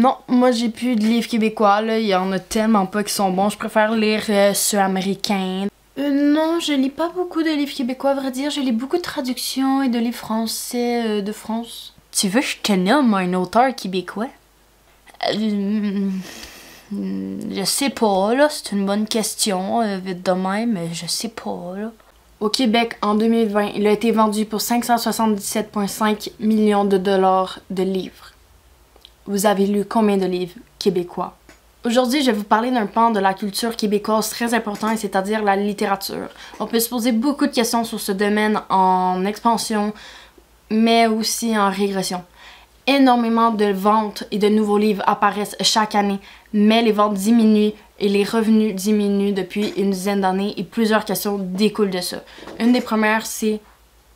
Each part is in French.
Non, moi j'ai plus de livres québécois, là. Il y en a tellement pas qui sont bons. Je préfère lire ceux américains. Non, je lis pas beaucoup de livres québécois, à vrai dire. Je lis beaucoup de traductions et de livres français de France. Tu veux que je te nomme un auteur québécois? Je sais pas, là. C'est une bonne question, vite de même, mais je sais pas, là. Au Québec, en 2020, il a été vendu pour 577,5 millions de dollars de livres. Vous avez lu combien de livres québécois? Aujourd'hui, je vais vous parler d'un pan de la culture québécoise très important, c'est-à-dire la littérature. On peut se poser beaucoup de questions sur ce domaine en expansion, mais aussi en régression. Énormément de ventes et de nouveaux livres apparaissent chaque année, mais les ventes diminuent et les revenus diminuent depuis une dizaine d'années et plusieurs questions découlent de ça. Une des premières, c'est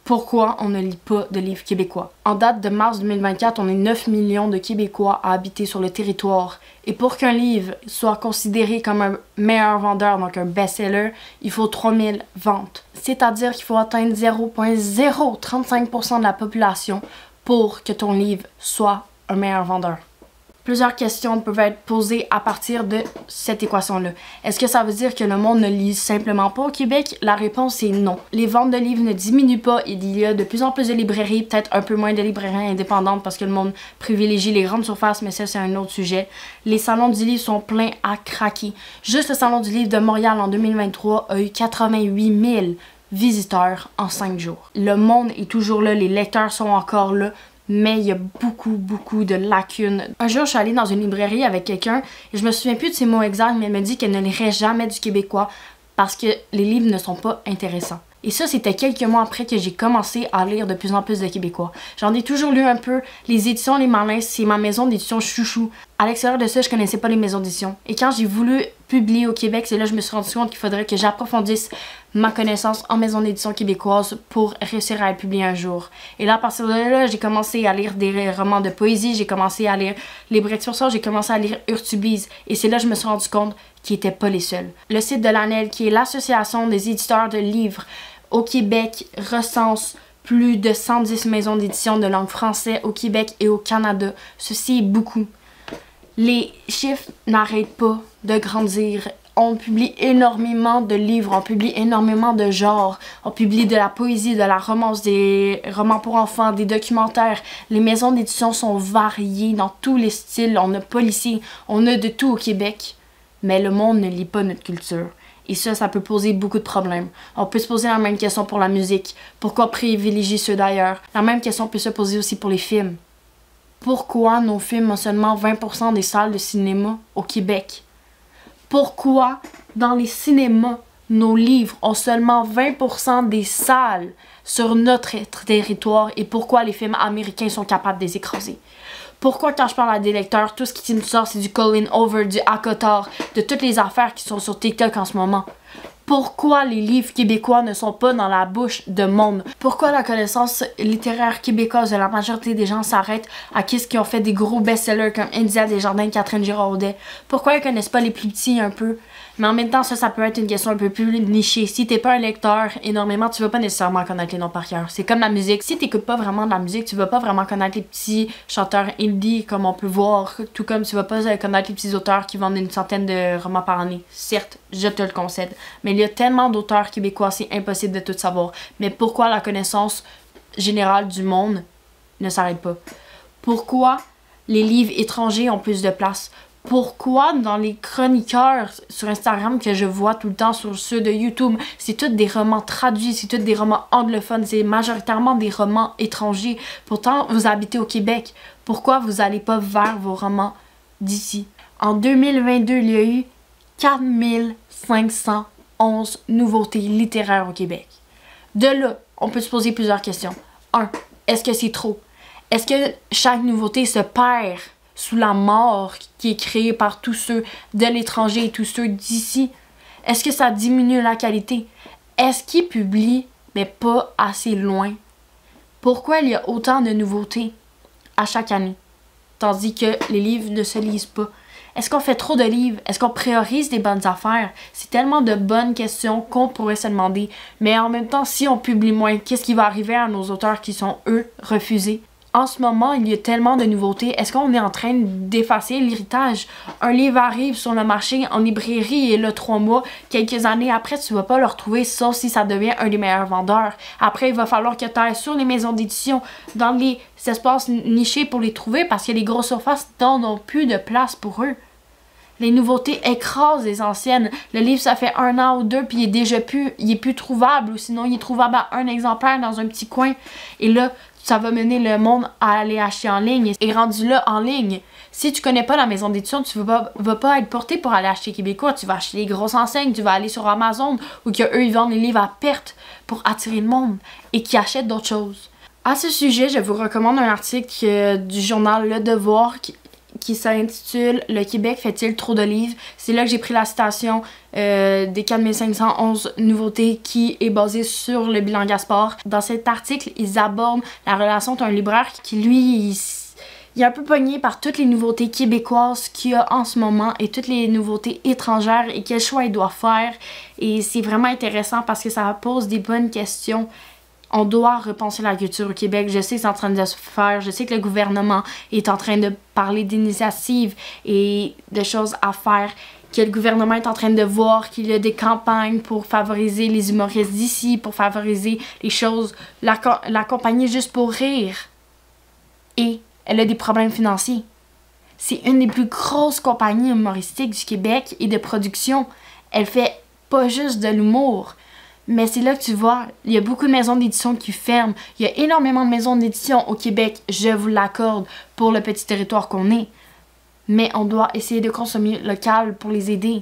pourquoi on ne lit pas de livres québécois? En date de mars 2024, on est 9 millions de Québécois à habiter sur le territoire. Et pour qu'un livre soit considéré comme un meilleur vendeur, donc un best-seller, il faut 3000 ventes. C'est-à-dire qu'il faut atteindre 0,035% de la population pour que ton livre soit un meilleur vendeur. Plusieurs questions peuvent être posées à partir de cette équation-là. Est-ce que ça veut dire que le monde ne lit simplement pas au Québec? La réponse est non. Les ventes de livres ne diminuent pas. Il y a de plus en plus de librairies, peut-être un peu moins de librairies indépendantes parce que le monde privilégie les grandes surfaces, mais ça, c'est un autre sujet. Les salons du livre sont pleins à craquer. Juste le salon du livre de Montréal en 2023 a eu 88 000 visiteurs en 5 jours. Le monde est toujours là, les lecteurs sont encore là, mais il y a beaucoup de lacunes. Un jour, je suis allée dans une librairie avec quelqu'un et je me souviens plus de ses mots exacts, mais elle me dit qu'elle ne lirait jamais du québécois parce que les livres ne sont pas intéressants. Et ça, c'était quelques mois après que j'ai commencé à lire de plus en plus de québécois. J'en ai toujours lu un peu. Les éditions Les Malins, c'est ma maison d'édition chouchou. À l'extérieur de ça, je connaissais pas les maisons d'édition. Et quand j'ai voulu publier au Québec, c'est là que je me suis rendu compte qu'il faudrait que j'approfondisse ma connaissance en maison d'édition québécoise pour réussir à le publier un jour. Et là, à partir de là, j'ai commencé à lire des romans de poésie, j'ai commencé à lire les Brecq-sur-Sorge, j'ai commencé à lire Urtubise. Et c'est là que je me suis rendu compte qu'ils n'étaient pas les seuls. Le site de l'ANEL, qui est l'Association des éditeurs de livres au Québec, recense plus de 110 maisons d'édition de langue française au Québec et au Canada. Ceci est beaucoup. Les chiffres n'arrêtent pas de grandir. On publie énormément de livres, on publie énormément de genres. On publie de la poésie, de la romance, des romans pour enfants, des documentaires. Les maisons d'édition sont variées dans tous les styles. On a policier, on a de tout au Québec. Mais le monde ne lit pas notre culture. Et ça peut poser beaucoup de problèmes. On peut se poser la même question pour la musique. Pourquoi privilégier ceux d'ailleurs? La même question peut se poser aussi pour les films. Pourquoi nos films ont seulement 20% des salles de cinéma au Québec? Pourquoi dans les cinémas, nos livres ont seulement 20% des salles sur notre territoire et pourquoi les films américains sont capables de les écraser? Pourquoi quand je parle à des lecteurs, tout ce qui nous sort c'est du Colin Over, du Akotar, de toutes les affaires qui sont sur TikTok en ce moment? Pourquoi les livres québécois ne sont pas dans la bouche de monde? Pourquoi la connaissance littéraire québécoise de la majorité des gens s'arrête à qui ont fait des gros best-sellers comme India Desjardins, Catherine Giraudet? Pourquoi ils connaissent pas les plus petits un peu? Mais en même temps, ça peut être une question un peu plus nichée. Si t'es pas un lecteur énormément, tu vas pas nécessairement connaître les noms par cœur. C'est comme la musique. Si t'écoutes pas vraiment de la musique, tu vas pas vraiment connaître les petits chanteurs indie comme on peut voir. Tout comme tu vas pas connaître les petits auteurs qui vendent une centaine de romans par année. Certes, je te le concède. Mais il y a tellement d'auteurs québécois, c'est impossible de tout savoir. Mais pourquoi la connaissance générale du monde ne s'arrête pas? Pourquoi les livres étrangers ont plus de place? Pourquoi dans les chroniqueurs sur Instagram que je vois tout le temps sur ceux de YouTube, c'est tous des romans traduits, c'est tous des romans anglophones, c'est majoritairement des romans étrangers. Pourtant, vous habitez au Québec. Pourquoi vous n'allez pas vers vos romans d'ici? En 2022, il y a eu 4511 nouveautés littéraires au Québec. De là, on peut se poser plusieurs questions. 1. Est-ce que c'est trop? Est-ce que chaque nouveauté se perd sous la mort qui est créée par tous ceux de l'étranger et tous ceux d'ici? Est-ce que ça diminue la qualité? Est-ce qu'ils publient, mais pas assez loin? Pourquoi il y a autant de nouveautés à chaque année, tandis que les livres ne se lisent pas? Est-ce qu'on fait trop de livres? Est-ce qu'on priorise des bonnes affaires? C'est tellement de bonnes questions qu'on pourrait se demander. Mais en même temps, si on publie moins, qu'est-ce qui va arriver à nos auteurs qui sont, eux, refusés? En ce moment, il y a tellement de nouveautés. Est-ce qu'on est en train d'effacer l'héritage? Un livre arrive sur le marché en librairie et là, 3 mois, quelques années après, tu vas pas le retrouver, sauf si ça devient un des meilleurs vendeurs. Après, il va falloir que tu ailles sur les maisons d'édition, dans les espaces nichés pour les trouver parce que les grosses surfaces n'ont plus de place pour eux. Les nouveautés écrasent les anciennes. Le livre, ça fait 1 an ou 2, puis il est plus trouvable, ou sinon il est trouvable à un exemplaire dans un petit coin. Et là, ça va mener le monde à aller acheter en ligne. Et rendu là, en ligne, si tu connais pas la maison d'édition, tu vas pas être porté pour aller acheter québécois. Tu vas acheter les grosses enseignes, tu vas aller sur Amazon, ou qu'eux, ils vendent les livres à perte pour attirer le monde et qui achètent d'autres choses. À ce sujet, je vous recommande un article du journal Le Devoir qui s'intitule « Le Québec fait-il trop de livres ?» C'est là que j'ai pris la citation des 4511 nouveautés qui est basée sur le bilan Gaspard. Dans cet article, ils abordent la relation d'un libraire qui, lui, il est un peu pogné par toutes les nouveautés québécoises qu'il y a en ce moment et toutes les nouveautés étrangères et quel choix il doit faire. Et c'est vraiment intéressant parce que ça pose des bonnes questions. On doit repenser la culture au Québec. Je sais que c'est en train de se faire. Je sais que le gouvernement est en train de parler d'initiatives et de choses à faire. Que le gouvernement est en train de voir qu'il y a des campagnes pour favoriser les humoristes d'ici, pour favoriser les choses. La compagnie Juste pour rire. Et elle a des problèmes financiers. C'est une des plus grosses compagnies humoristiques du Québec et de production. Elle fait pas juste de l'humour. Mais c'est là que tu vois, il y a beaucoup de maisons d'édition qui ferment. Il y a énormément de maisons d'édition au Québec, je vous l'accorde, pour le petit territoire qu'on est. Mais on doit essayer de consommer local pour les aider.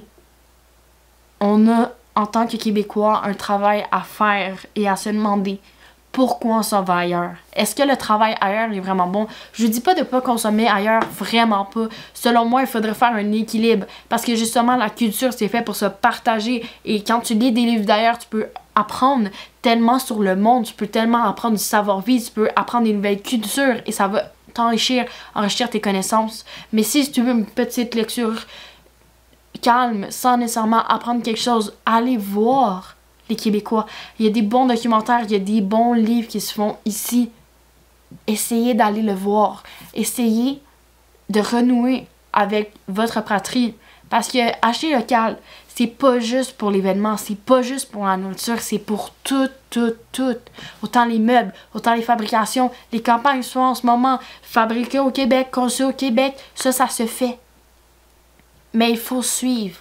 On a, en tant que Québécois, un travail à faire et à se demander pourquoi on s'en va ailleurs. Est-ce que le travail ailleurs est vraiment bon? Je dis pas de pas consommer ailleurs, vraiment pas. Selon moi, il faudrait faire un équilibre parce que justement, la culture, c'est fait pour se partager et quand tu lis des livres d'ailleurs, tu peux apprendre tellement sur le monde, tu peux tellement apprendre du savoir-vivre, tu peux apprendre des nouvelles cultures et ça va t'enrichir, enrichir tes connaissances. Mais si tu veux une petite lecture calme, sans nécessairement apprendre quelque chose, allez voir les Québécois. Il y a des bons documentaires, il y a des bons livres qui se font ici. Essayez d'aller le voir. Essayez de renouer avec votre patrie. Parce que acheter local, c'est pas juste pour l'événement, c'est pas juste pour la nourriture, c'est pour tout. Autant les meubles, autant les fabrications, les campagnes sont en ce moment fabriquées au Québec, conçues au Québec, ça se fait. Mais il faut suivre.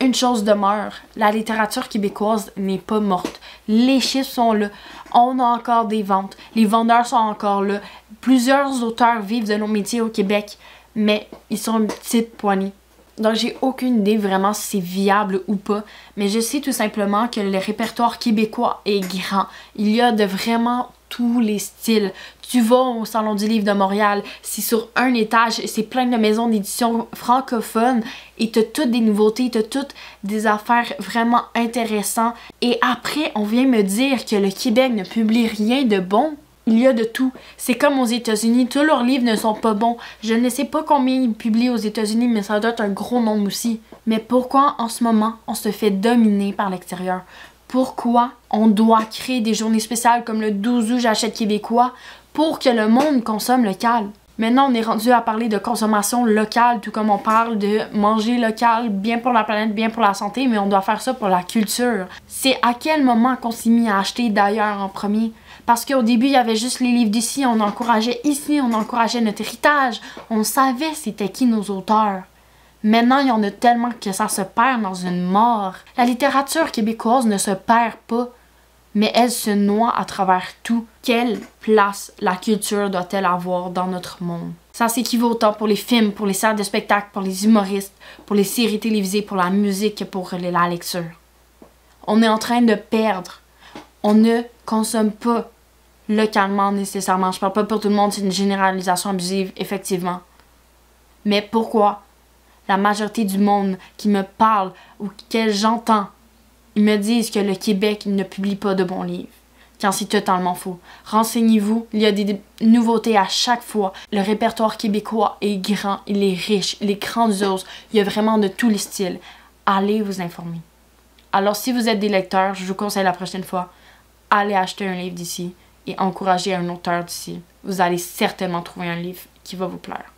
Une chose demeure, la littérature québécoise n'est pas morte. Les chiffres sont là. On a encore des ventes. Les vendeurs sont encore là. Plusieurs auteurs vivent de nos métiers au Québec, mais ils sont une petite poignée. Donc j'ai aucune idée vraiment si c'est viable ou pas, mais je sais tout simplement que le répertoire québécois est grand. Il y a de vraiment tous les styles. Tu vas au Salon du Livre de Montréal, c'est sur un étage, c'est plein de maisons d'édition francophones et t'as toutes des nouveautés, t'as toutes des affaires vraiment intéressantes. Et après, on vient me dire que le Québec ne publie rien de bon. Il y a de tout. C'est comme aux États-Unis, tous leurs livres ne sont pas bons. Je ne sais pas combien ils publient aux États-Unis, mais ça doit être un gros nombre aussi. Mais pourquoi en ce moment on se fait dominer par l'extérieur? Pourquoi on doit créer des journées spéciales comme le 12 août j'achète québécois pour que le monde consomme local? Maintenant, on est rendu à parler de consommation locale, tout comme on parle de manger local, bien pour la planète, bien pour la santé, mais on doit faire ça pour la culture. C'est à quel moment qu'on s'est mis à acheter d'ailleurs en premier? Parce qu'au début, il y avait juste les livres d'ici, on encourageait ici, on encourageait notre héritage, on savait c'était qui nos auteurs. Maintenant, il y en a tellement que ça se perd dans une mort. La littérature québécoise ne se perd pas, mais elle se noie à travers tout. Quelle place la culture doit-elle avoir dans notre monde? Ça s'équivaut autant pour les films, pour les salles de spectacle, pour les humoristes, pour les séries télévisées, pour la musique que pour la lecture. On est en train de perdre. On ne consomme pas localement nécessairement. Je parle pas pour tout le monde, c'est une généralisation abusive, effectivement. Mais pourquoi la majorité du monde qui me parle ou que j'entends, ils me disent que le Québec ne publie pas de bons livres, quand c'est totalement faux. Renseignez-vous, il y a des nouveautés à chaque fois. Le répertoire québécois est grand, il est riche, il est grandiose, il y a vraiment de tous les styles. Allez vous informer. Alors si vous êtes des lecteurs, je vous conseille la prochaine fois, allez acheter un livre d'ici et encourager un auteur d'ici. vous allez certainement trouver un livre qui va vous plaire.